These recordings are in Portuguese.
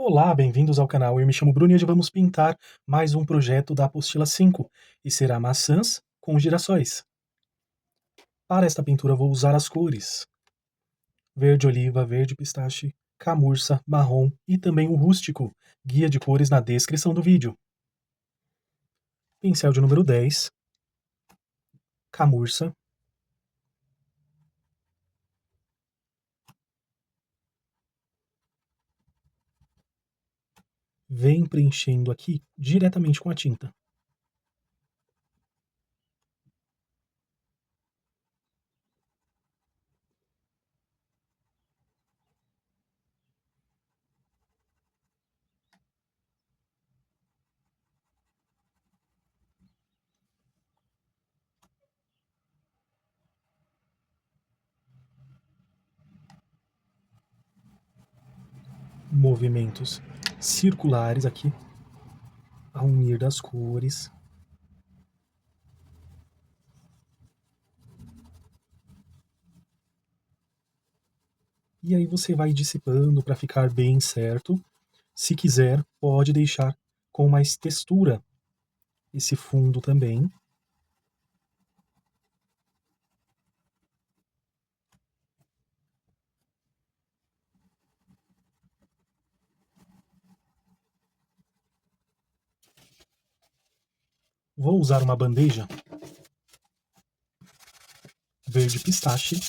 Olá, bem-vindos ao canal. Eu me chamo Bruno e hoje vamos pintar mais um projeto da apostila 5 e será maçãs com girassóis. Para esta pintura vou usar as cores verde oliva, verde pistache, camurça, marrom e também o rústico. Guia de cores na descrição do vídeo. Pincel de número 10, camurça, vem preenchendo aqui diretamente com a tinta. Movimentos circulares aqui, a unir das cores. E aí você vai dissipando para ficar bem certo. Se quiser, pode deixar com mais textura esse fundo também. Vou usar uma bandeja verde pistache.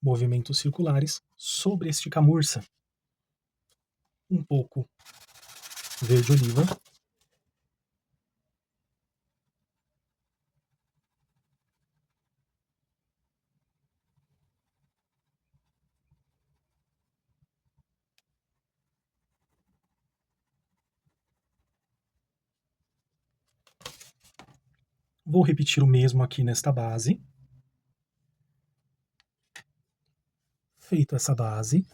Movimentos circulares sobre este camurça. Um pouco verde oliva. Vou repetir o mesmo aqui nesta base. Feito essa base,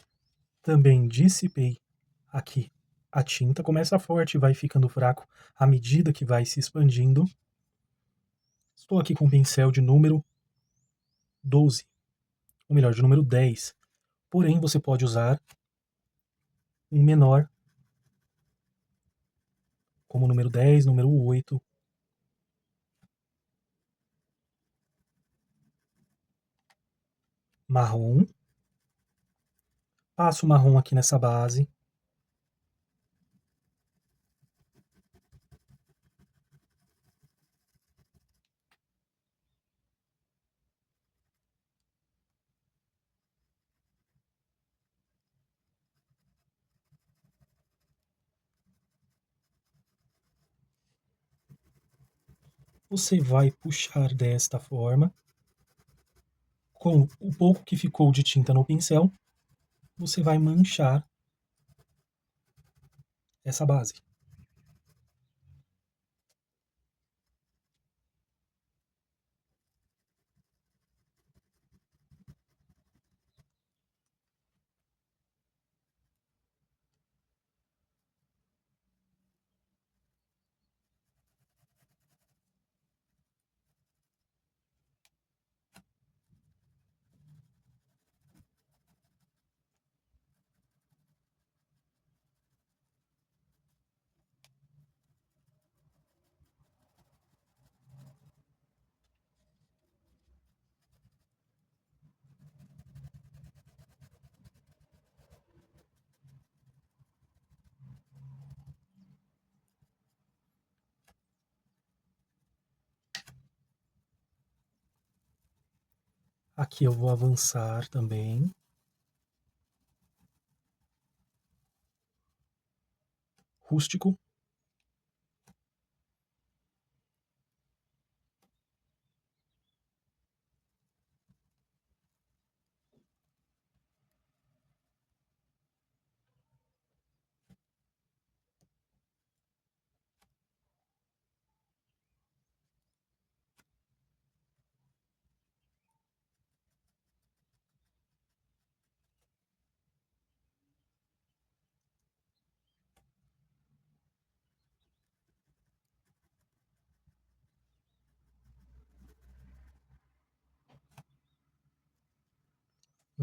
também dissipei aqui a tinta. Começa forte e vai ficando fraco à medida que vai se expandindo. Estou aqui com o pincel de número 12, ou melhor, de número 10. Porém, você pode usar um menor, como número 10, número 8. Marrom. Passo marrom aqui nessa base. Você vai puxar desta forma. Com o pouco que ficou de tinta no pincel, você vai manchar essa base. Aqui eu vou avançar também. Rústico.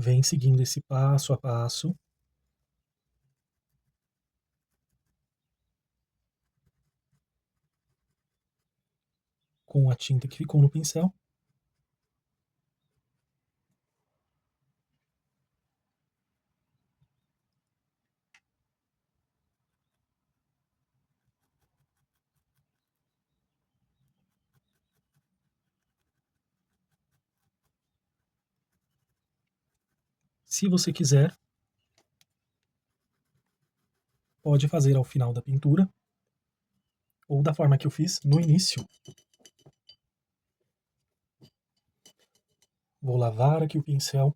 Vem seguindo esse passo a passo. Com a tinta que ficou no pincel. Se você quiser, pode fazer ao final da pintura, ou da forma que eu fiz no início. Vou lavar aqui o pincel.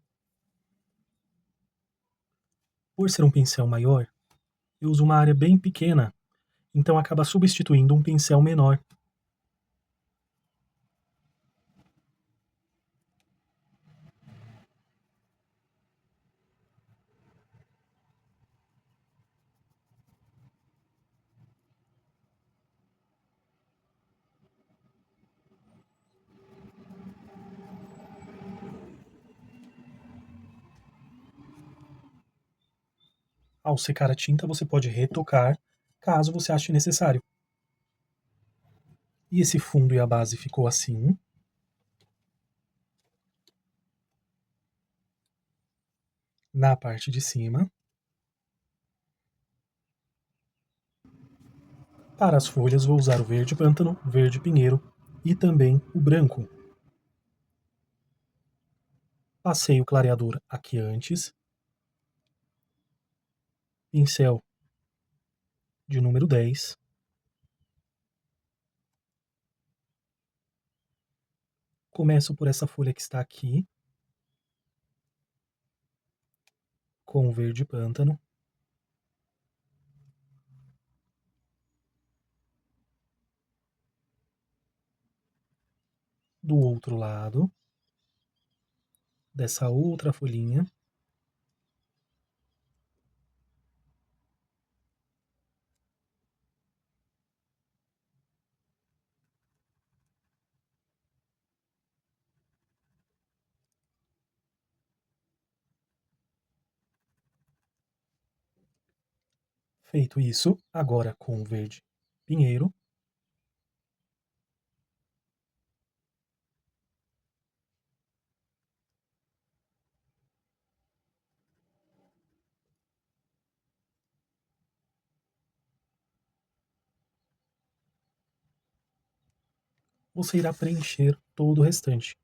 Por ser um pincel maior, eu uso uma área bem pequena, então acaba substituindo um pincel menor. Ao secar a tinta, você pode retocar, caso você ache necessário. E esse fundo e a base ficou assim. Na parte de cima. Para as folhas, vou usar o verde pântano, verde pinheiro e também o branco. Passei o clareador aqui antes. Pincel de número 10. Começo por essa folha que está aqui, com o verde pântano. Do outro lado, dessa outra folhinha. Feito isso, agora com o verde pinheiro, você irá preencher todo o restante.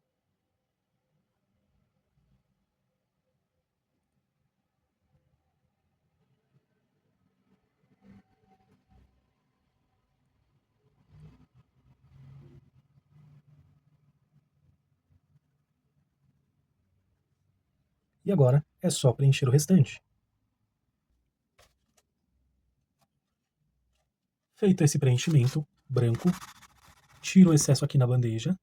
E agora é só preencher o restante. Feito esse preenchimento branco, tiro o excesso aqui na bandeja.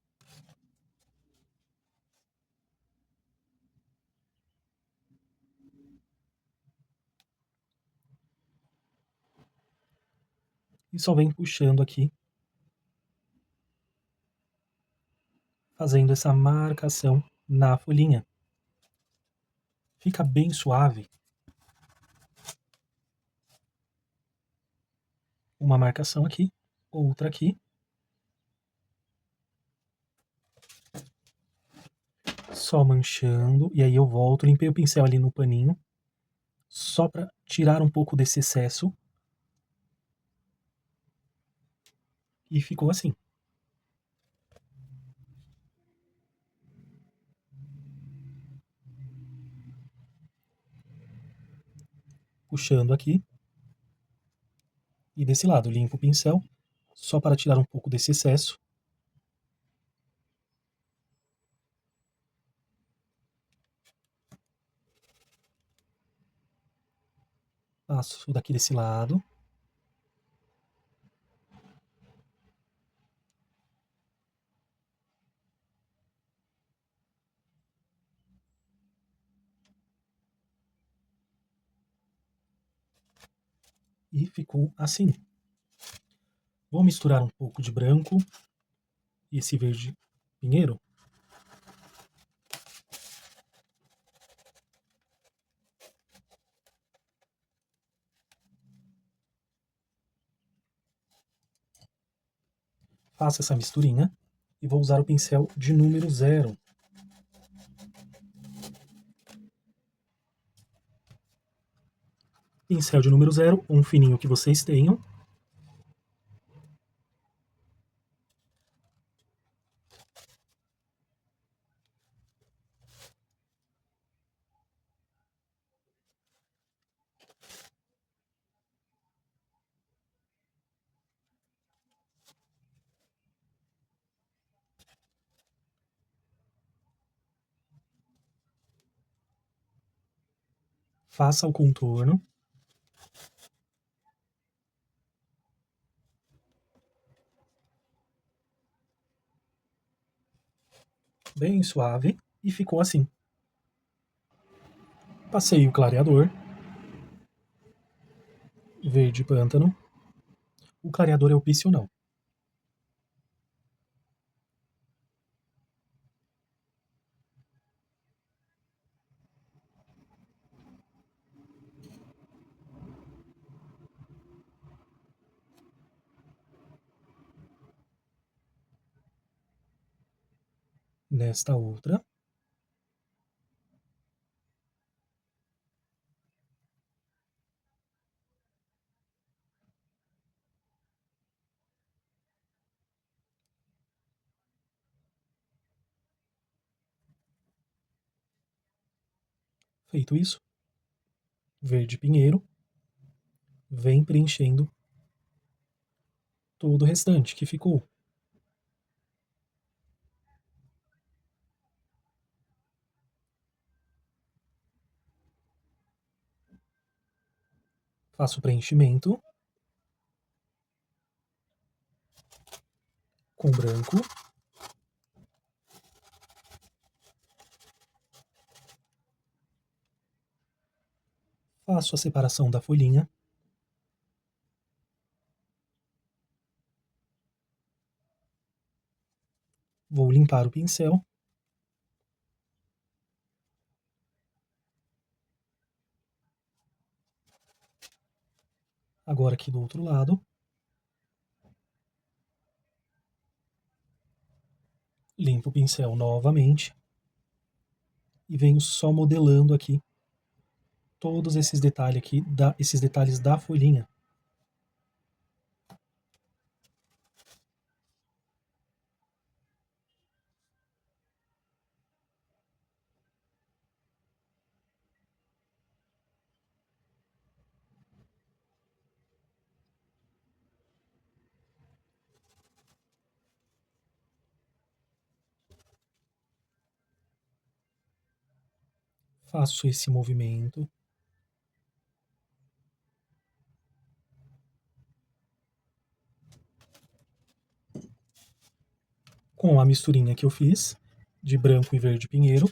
E só vem puxando aqui, fazendo essa marcação na folhinha. Fica bem suave. Uma marcação aqui, outra aqui. Só manchando, e aí eu volto, limpei o pincel ali no paninho, só para tirar um pouco desse excesso. E ficou assim. Puxando aqui. E desse lado, limpo o pincel, só para tirar um pouco desse excesso. Passo daqui desse lado. E ficou assim. Vou misturar um pouco de branco e esse verde pinheiro. Faço essa misturinha e vou usar o pincel de número 0. Pincel de número 0, um fininho que vocês tenham. Faça o contorno. Bem suave. E ficou assim. Passei o clareador. Verde pântano. O clareador é opcional. Nesta outra. Feito isso, verde pinheiro, vem preenchendo todo o restante que ficou. Faço o preenchimento com branco. Faço a separação da folhinha. Vou limpar o pincel. Agora aqui do outro lado. Limpo o pincel novamente. E venho só modelando aqui todos esses detalhes aqui, esses detalhes da folhinha. Faço esse movimento. Com a misturinha que eu fiz, de branco e verde pinheiro.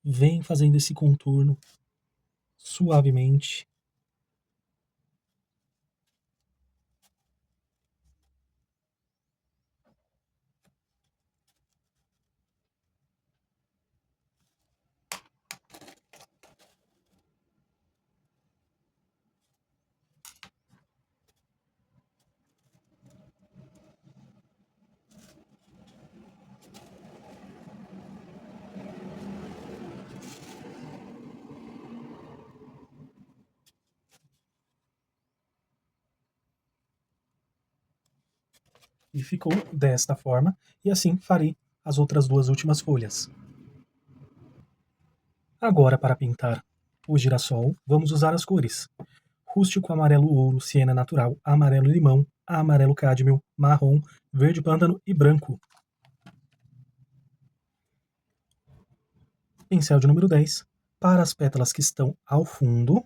Vem fazendo esse contorno suavemente. E ficou desta forma, e assim farei as outras duas últimas folhas. Agora, para pintar o girassol, vamos usar as cores: rústico, amarelo ouro, siena natural, amarelo limão, amarelo cádmio, marrom, verde pântano e branco. Pincel de número 10, para as pétalas que estão ao fundo.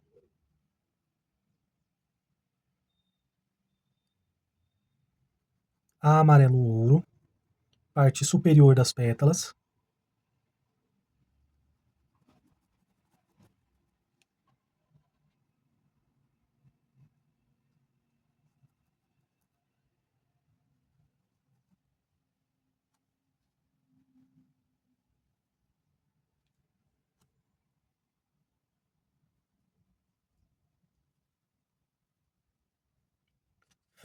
Amarelo ouro, parte superior das pétalas.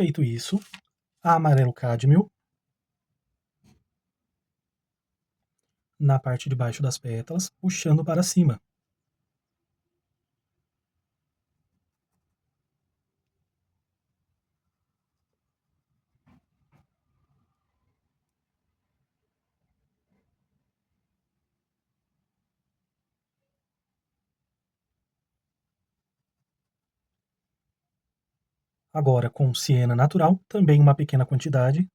Feito isso, amarelo cádmio na parte de baixo das pétalas, puxando para cima. Agora com siena natural, também uma pequena quantidade.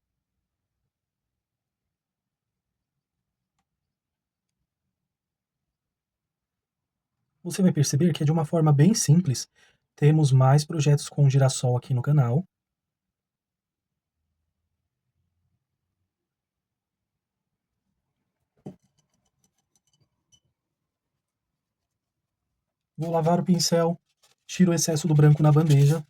Você vai perceber que é de uma forma bem simples. Temos mais projetos com girassol aqui no canal. Vou lavar o pincel, tiro o excesso do branco na bandeja.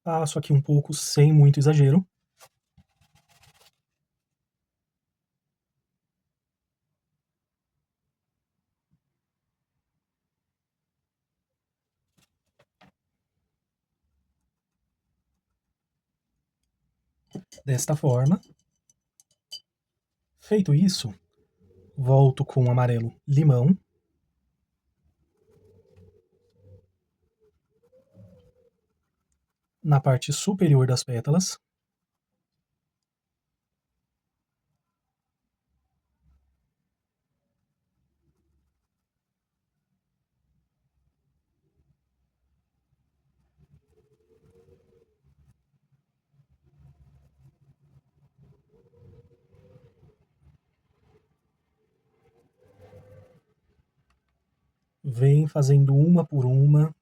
Passo aqui um pouco sem muito exagero. Desta forma. Feito isso, volto com o amarelo limão. Na parte superior das pétalas. Vem fazendo uma por uma.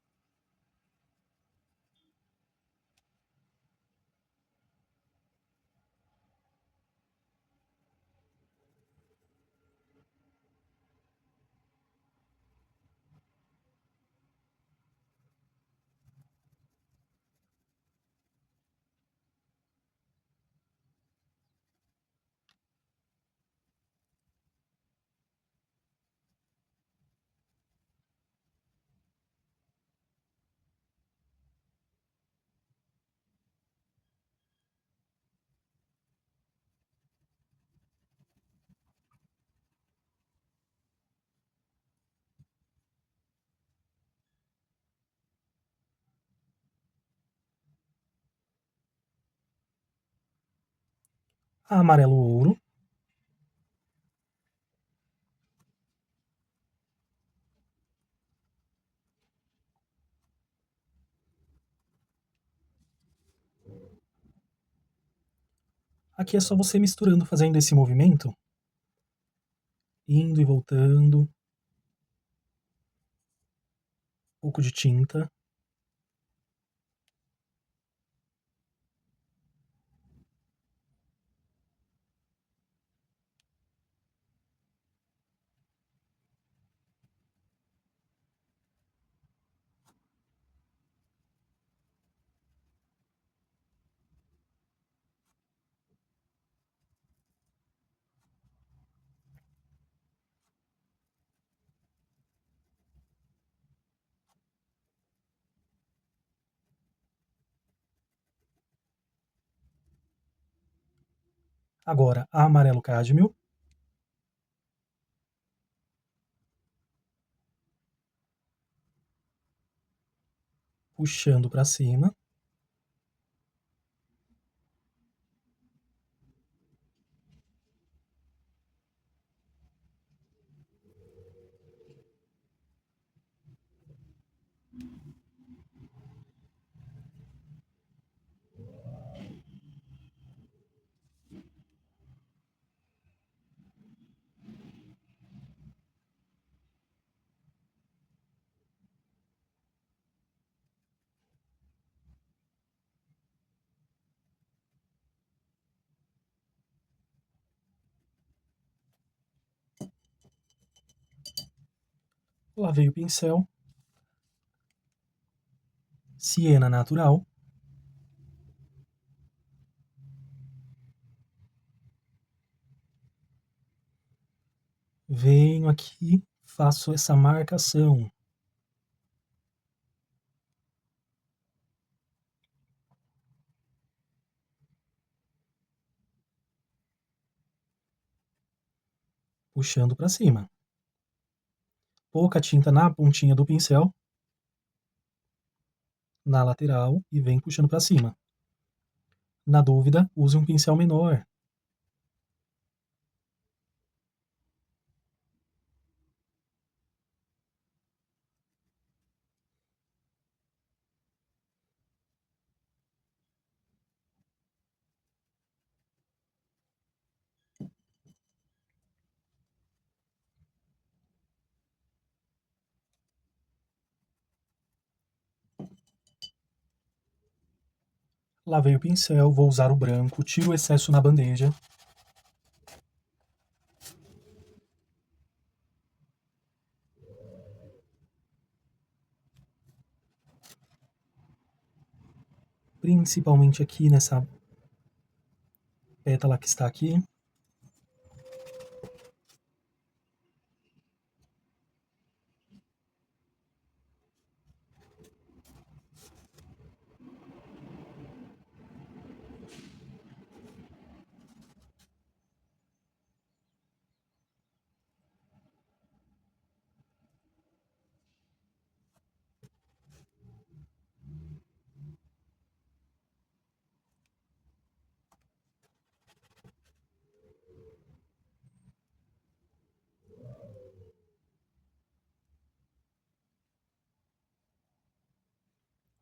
Amarelo ouro. Aqui é só você misturando, fazendo esse movimento, indo e voltando. Um pouco de tinta. Agora, amarelo cádmio. Puxando para cima. Lavei o pincel. Siena natural. Venho aqui, faço essa marcação. Puxando para cima. Pouca tinta na pontinha do pincel, na lateral, e vem puxando para cima. Na dúvida, use um pincel menor. Lavei o pincel, vou usar o branco, tiro o excesso na bandeja. Principalmente aqui nessa pétala que está aqui.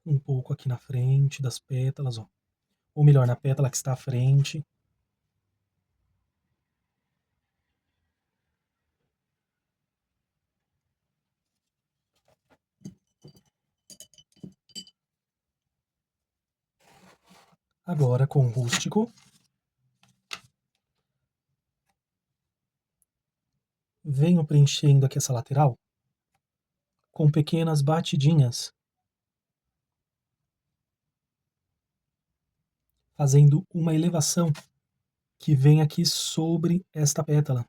Um pouco aqui na frente das pétalas, ó. Ou melhor, na pétala que está à frente. Agora, com o rústico, venho preenchendo aqui essa lateral com pequenas batidinhas, fazendo uma elevação que vem aqui sobre esta pétala.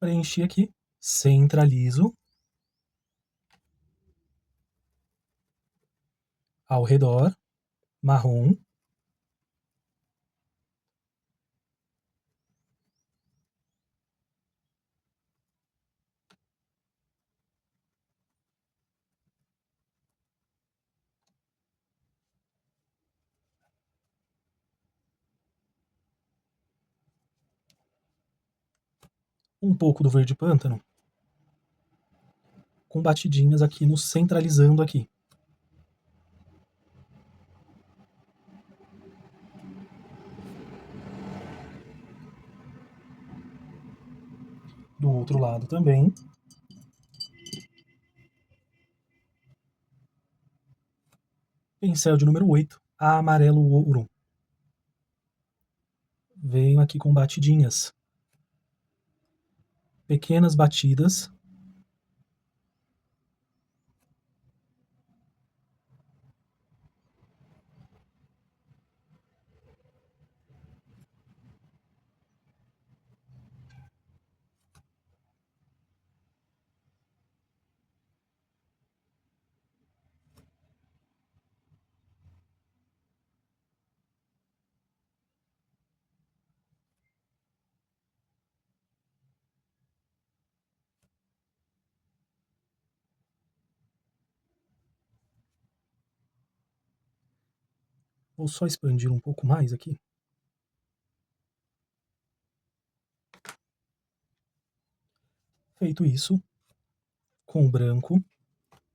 Preenchi aqui, centralizo ao redor, marrom, um pouco do verde pântano, com batidinhas aqui no centralizando aqui. Do outro lado também. Pincel de número 8, amarelo ouro. Venho aqui com batidinhas. Pequenas batidas. Vou só expandir um pouco mais aqui. Feito isso, com o branco,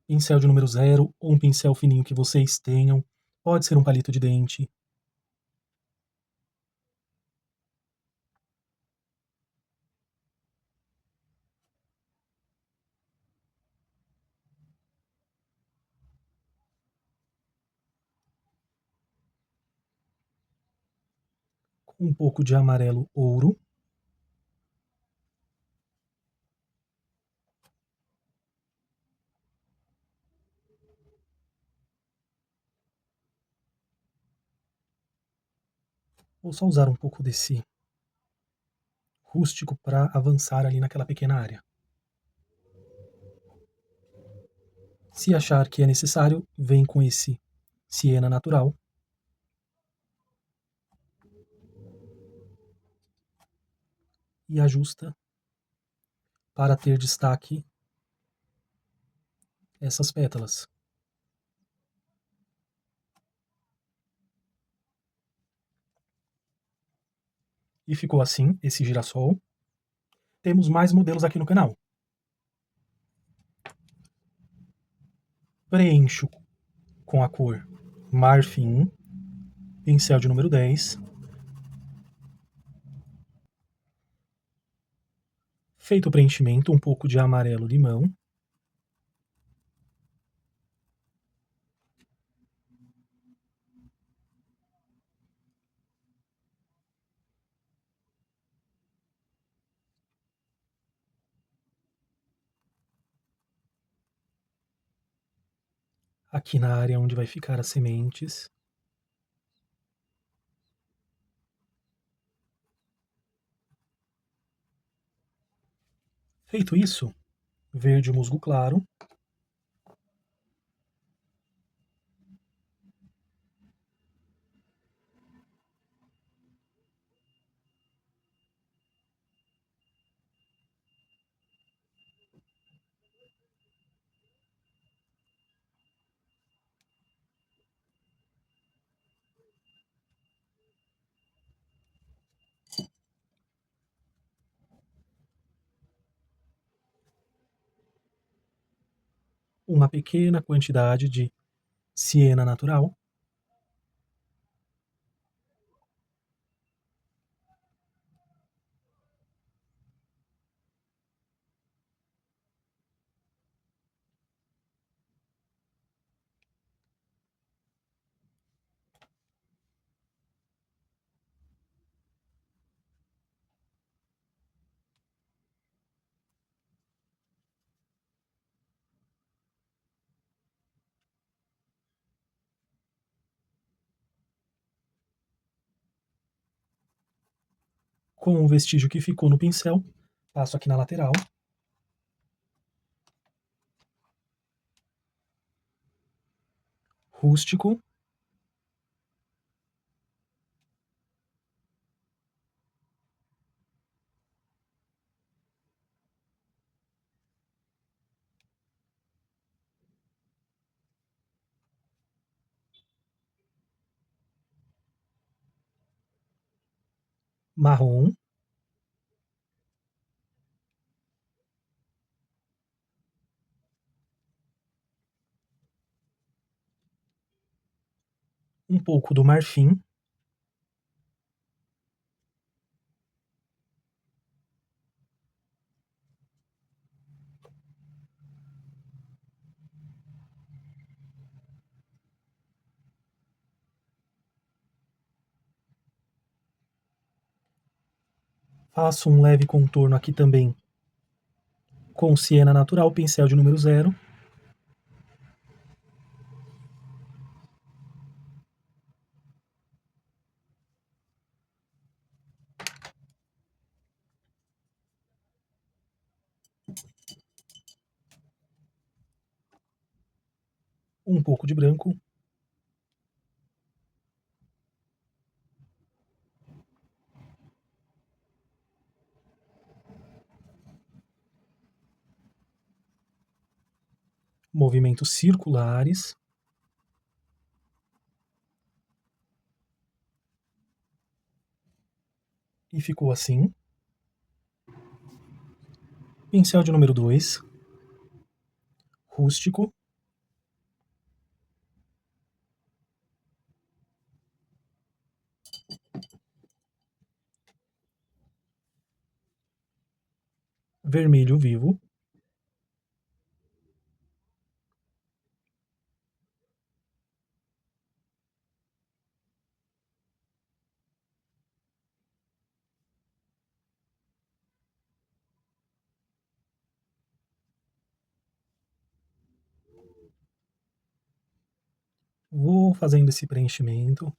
pincel de número 0 ou um pincel fininho que vocês tenham, pode ser um palito de dente. Com um pouco de amarelo ouro. Vou só usar um pouco desse rústico para avançar ali naquela pequena área. Se achar que é necessário, vem com esse siena natural. E ajusta para ter destaque essas pétalas. E ficou assim esse girassol. Temos mais modelos aqui no canal. Preencho com a cor marfim, pincel de número 10. Feito o preenchimento, um pouco de amarelo limão. Aqui na área onde vai ficar as sementes. Feito isso, verde musgo claro. Uma pequena quantidade de siena natural. Com o vestígio que ficou no pincel, passo aqui na lateral. Rústico. Marrom. Um pouco do marfim. Faço um leve contorno aqui também com siena natural, pincel de número 0. Um pouco de branco. Movimentos circulares. E ficou assim. Pincel de número 2, rústico, vermelho vivo, vou fazendo esse preenchimento.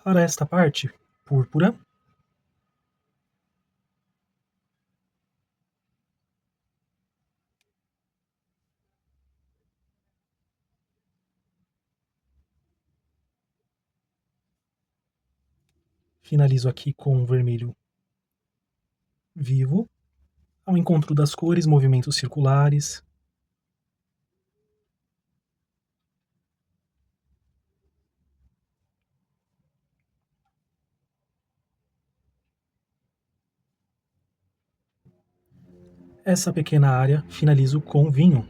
Para esta parte, púrpura, finalizo aqui com vermelho vivo, ao encontro das cores, movimentos circulares. Essa pequena área finalizo com vinho.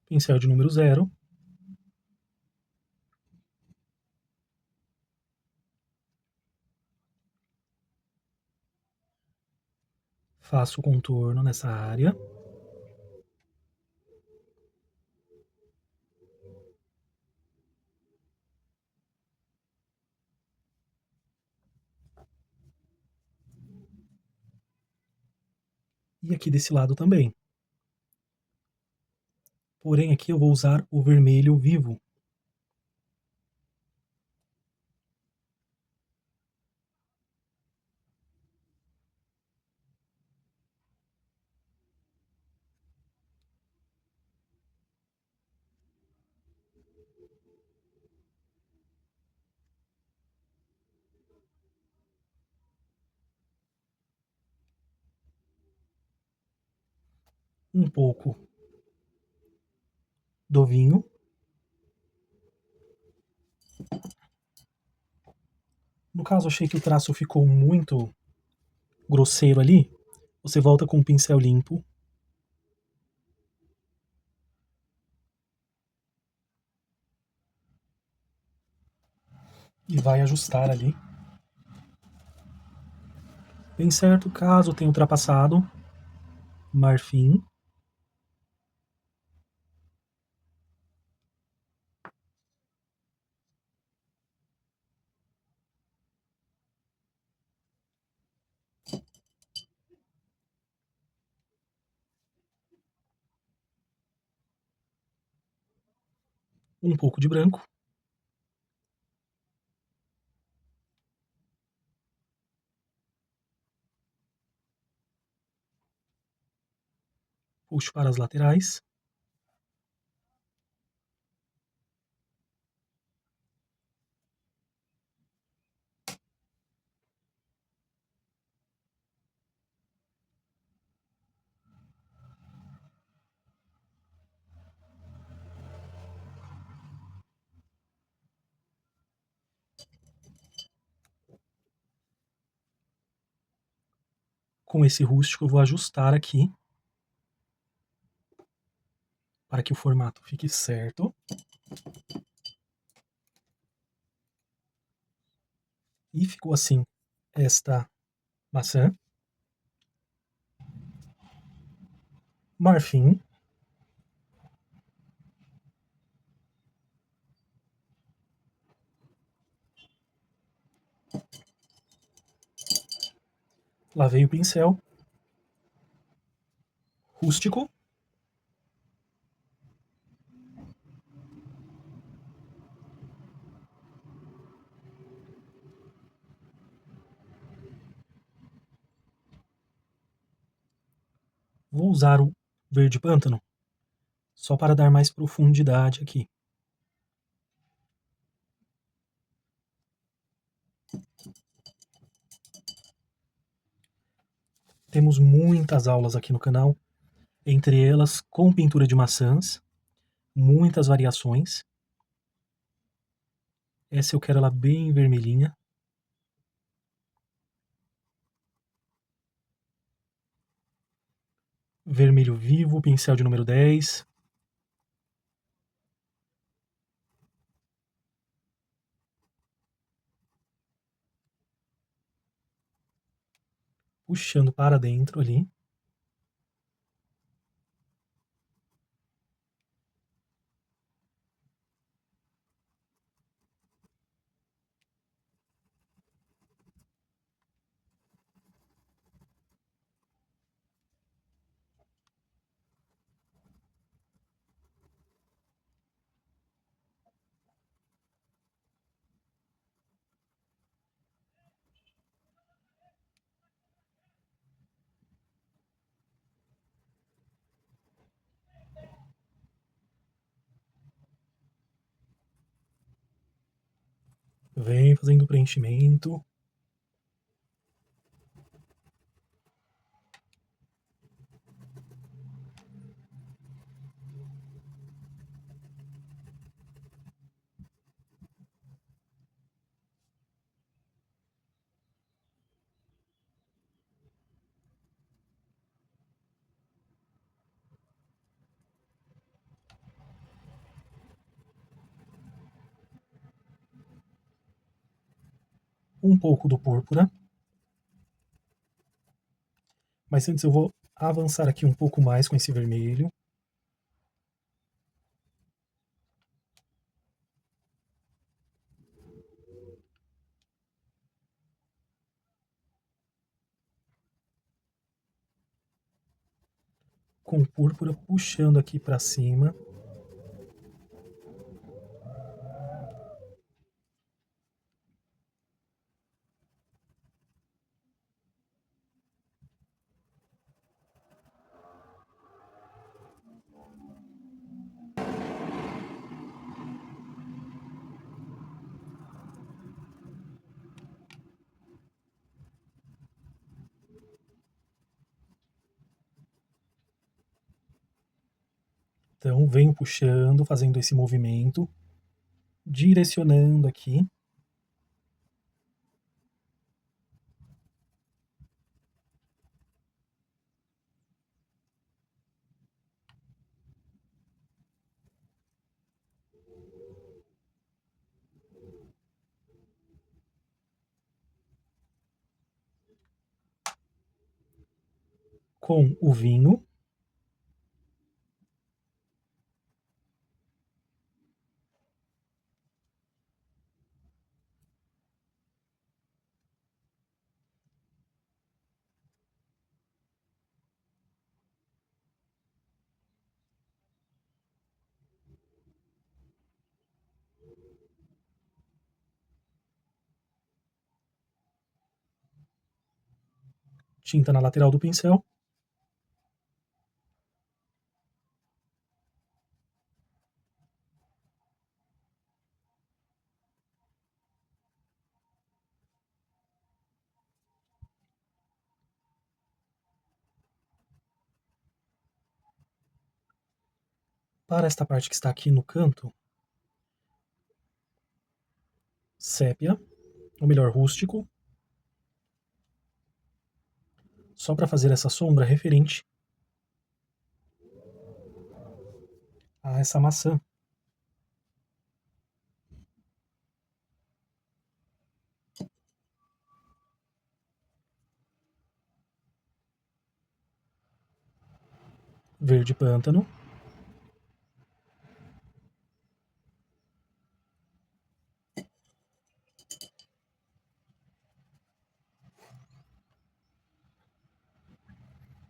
Pincel de número 0, faço o contorno nessa área. E aqui desse lado também. Porém, aqui eu vou usar o vermelho vivo. Um pouco do vinho. No caso, achei que o traço ficou muito grosseiro ali. Você volta com um pincel limpo. E vai ajustar ali. Bem certo, caso tenha ultrapassado, marfim. Um pouco de branco. Puxo para as laterais. Com esse rústico eu vou ajustar aqui para que o formato fique certo. E ficou assim esta maçã. Marfim. Lavei o pincel. Rústico. Vou usar o verde pântano só para dar mais profundidade aqui. Temos muitas aulas aqui no canal, entre elas com pintura de maçãs, muitas variações. Essa eu quero ela bem vermelhinha. Vermelho vivo, pincel de número 10. Puxando para dentro ali. Vem fazendo o preenchimento. Um pouco do púrpura. Mas antes eu vou avançar aqui um pouco mais com esse vermelho. Com púrpura puxando aqui para cima. Então venho puxando, fazendo esse movimento, direcionando aqui. Com o vinho. Tinta na lateral do pincel. Para esta parte que está aqui no canto, sépia, ou melhor, rústico, só para fazer essa sombra referente a essa maçã. Verde pântano.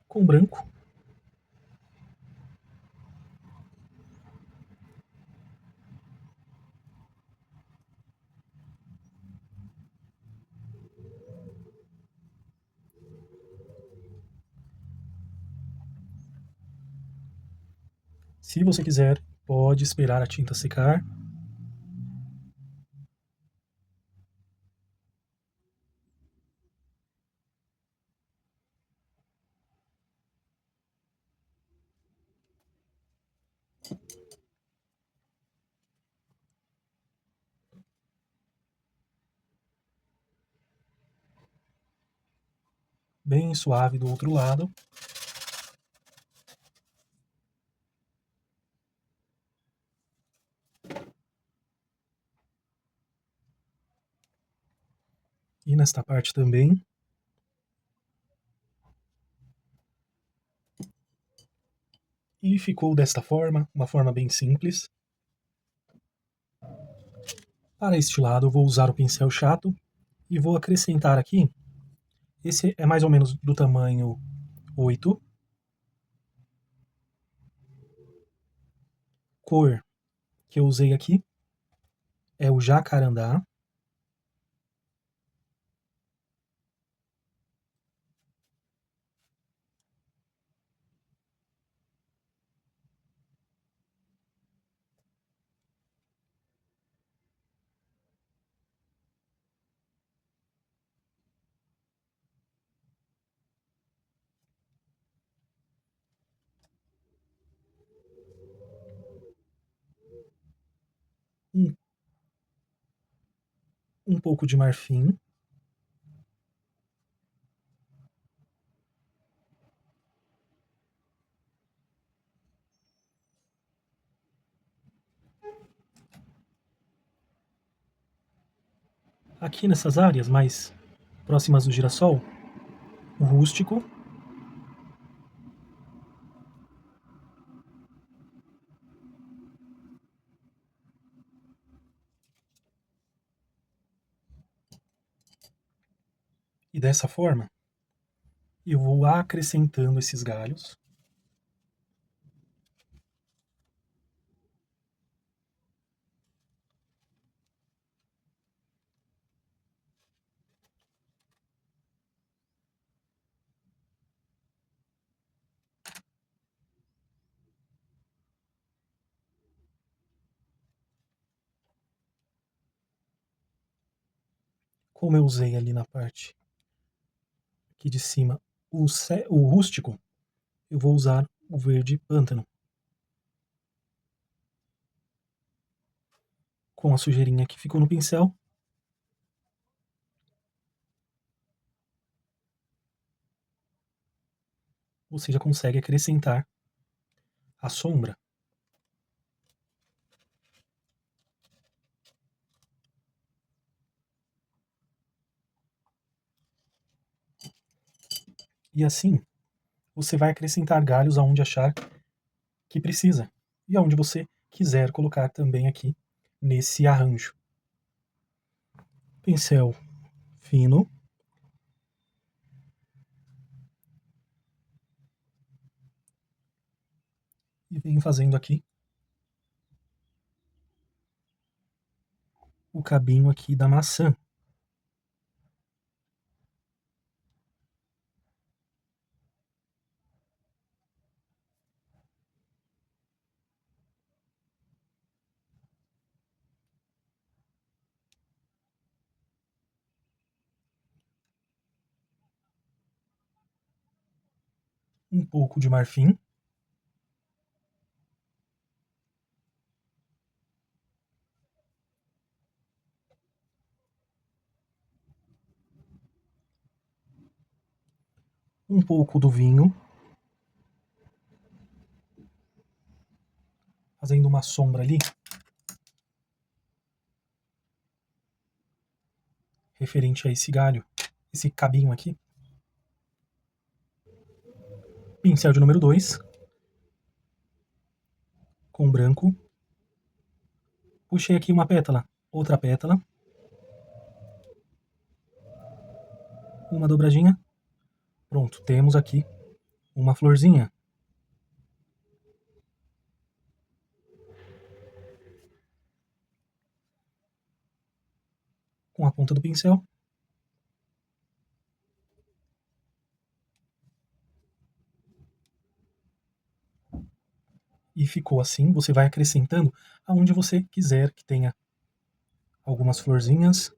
Com branco. Se você quiser, pode esperar a tinta secar. Bem suave do outro lado. E nesta parte também. E ficou desta forma, uma forma bem simples. Para este lado eu vou usar o pincel chato e vou acrescentar aqui, esse é mais ou menos do tamanho 8, cor que eu usei aqui é o jacarandá, um, um pouco de marfim, aqui nessas áreas mais próximas do girassol, o rústico, e dessa forma eu vou acrescentando esses galhos. Como eu usei ali na parte aqui de cima o rústico, eu vou usar o verde pântano. Com a sujeirinha que ficou no pincel, você já consegue acrescentar a sombra. E assim, você vai acrescentar galhos aonde achar que precisa e aonde você quiser colocar também aqui nesse arranjo. Pincel fino. E venho fazendo aqui o cabinho aqui da maçã. Um pouco de marfim. Um pouco do vinho. Fazendo uma sombra ali. Referente a esse galho. Esse cabinho aqui. Pincel de número 2. Com branco. Puxei aqui uma pétala. Outra pétala. Uma dobradinha. Pronto, temos aqui uma florzinha. Com a ponta do pincel. E ficou assim, você vai acrescentando aonde você quiser que tenha algumas florzinhas.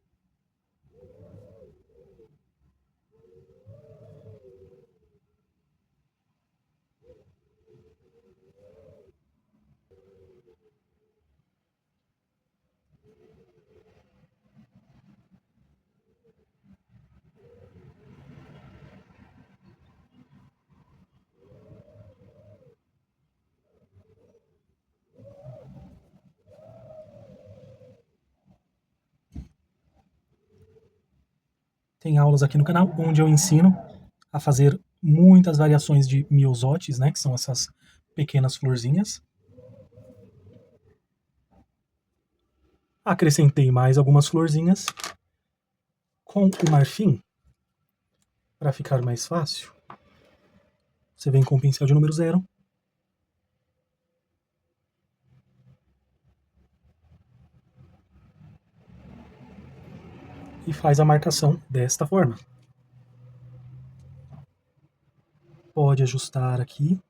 Tem aulas aqui no canal onde eu ensino a fazer muitas variações de miosotes, né, que são essas pequenas florzinhas. Acrescentei mais algumas florzinhas com o marfim para ficar mais fácil. Você vem com o pincel de número 0 e faz a marcação desta forma. Pode ajustar aqui.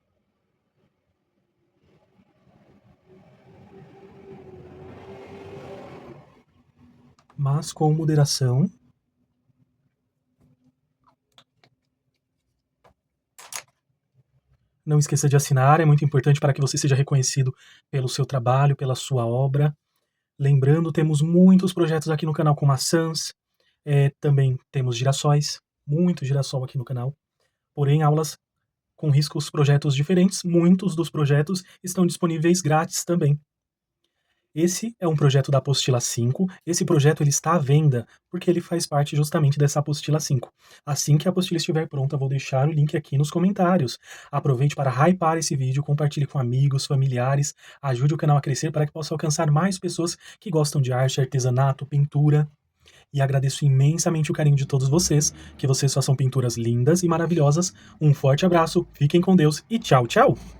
Mas com moderação. Não esqueça de assinar, é muito importante para que você seja reconhecido pelo seu trabalho, pela sua obra. Lembrando, temos muitos projetos aqui no canal com maçãs, também temos girassóis, muito girassol aqui no canal. Porém, aulas com riscos, projetos diferentes, muitos dos projetos estão disponíveis grátis também. Esse é um projeto da apostila 5, esse projeto ele está à venda, porque ele faz parte justamente dessa apostila 5. Assim que a apostila estiver pronta, vou deixar o link aqui nos comentários. Aproveite para hypar esse vídeo, compartilhe com amigos, familiares, ajude o canal a crescer para que possa alcançar mais pessoas que gostam de arte, artesanato, pintura. E agradeço imensamente o carinho de todos vocês, que vocês façam pinturas lindas e maravilhosas. Um forte abraço, fiquem com Deus e tchau, tchau!